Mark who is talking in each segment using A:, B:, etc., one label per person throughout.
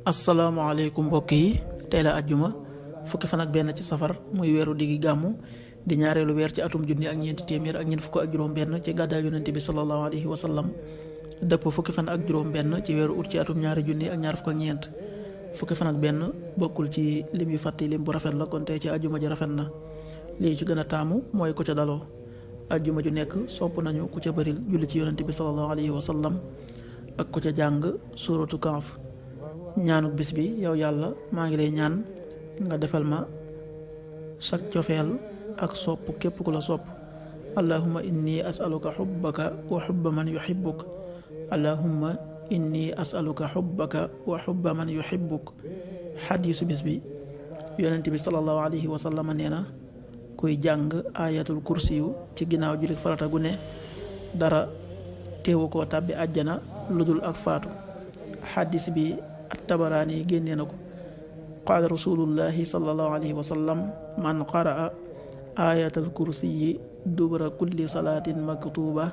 A: asalaamaaleykum mbokk yi tey la ajjuma fukki fan ak benn ci safar muy weeru diggi gàmmu di ñaareelu weer ci atum junni ak ñeenti téeméer ak ñeent fukk ak juróom benn ci gàddaay yonent bi sallallahu alayhi wa sallam dëpp fukki fan ak juróom benn ci weeru ut ci atum ñaari junni ak ñaar fukk ak ñeent fukki fan ak benn bokkul ci lim yu fàtti lim bu rafet la kon tey ci ajjuma ji rafet na lii ci gën a taamu mooy ku ca daloo ajjuma ju nekk sopp nañu ku ca bëril julli ci yonent bi sallallahu alayhi wa sallam ak ku ca jàng suuratu Kahf ñaanuk bis bi yow yàlla maa ngi lay ñaan nga defal ma sak cofeel ak sopp képp ku la sopp allahumma inni as'aluka xubbaka wa xubba man yuxibbuk allahumma inni as'aluka xubbaka wa xubba man yuxibbuk xadiisu bis bi yonent bi sallallahu alayhi wa sallam nee na kuy jàng ayatul kursiyu ci ginnaaw jullit farata gu ne dara teewu koo tàbbi àjjana lu dul ak faatu xadiis bi at-Tabaraani génnee na ko qaala rasulullahi sallallahu alayhi wa sallam man qaraa ayatal kursiyi dubura kulli salaatin maktuba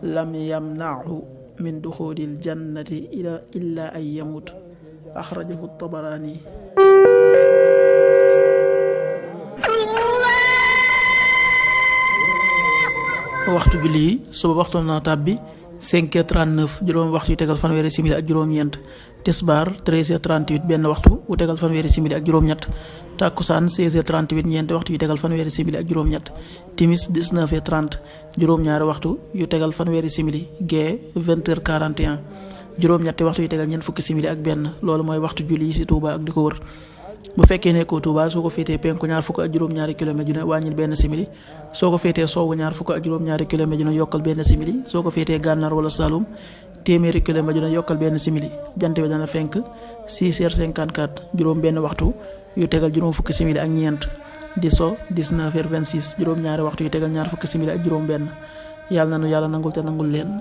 A: lam yamnahu min duxulil jannati illa an yamut axrajahu at-Tabaraani. waxtu julli yi suba waxtu na tàbbi 5h39 juróom waxtu yu tegal fanweeri simili ak juróom-ñeent tisbaar 13h38 benn waxtu wu tegal fanweeri simili ak juróom-ñett takkusaan 16h38 ñeenti waxtu yu tegal fanweeri simili ak juróom-ñett timis 19h30 juróom-ñaari waxtu yu tegal fanweeri simili gee 20h41 juróom-ñetti waxtu yu tegal ñeent fukki simili ak benn loolu mooy waxtu julli yi ci Touba ak di ko wër. bu fekkee nekkoo Touba soo ko féetee penku ñaar fukk ak juróom-ñaari kilomètre ju ne wàññil benn simili soo ko féetee sowwu ñaar fukk ak juróom-ñaari kilomètre ju ne yokkal benn simili soo ko féetee gànnaar wala Saloum téeméeri kilomètre ju ne yokkal benn simili jant bi dana fenk 6h54 juróom benn waxtu yu tegal juróom fukki simili ak ñeent di so 19h26 juróom-ñaari waxtu yu tegal ñaar fukki simili ak juróom benn yàlla na nu yàlla nangul te nangul leen.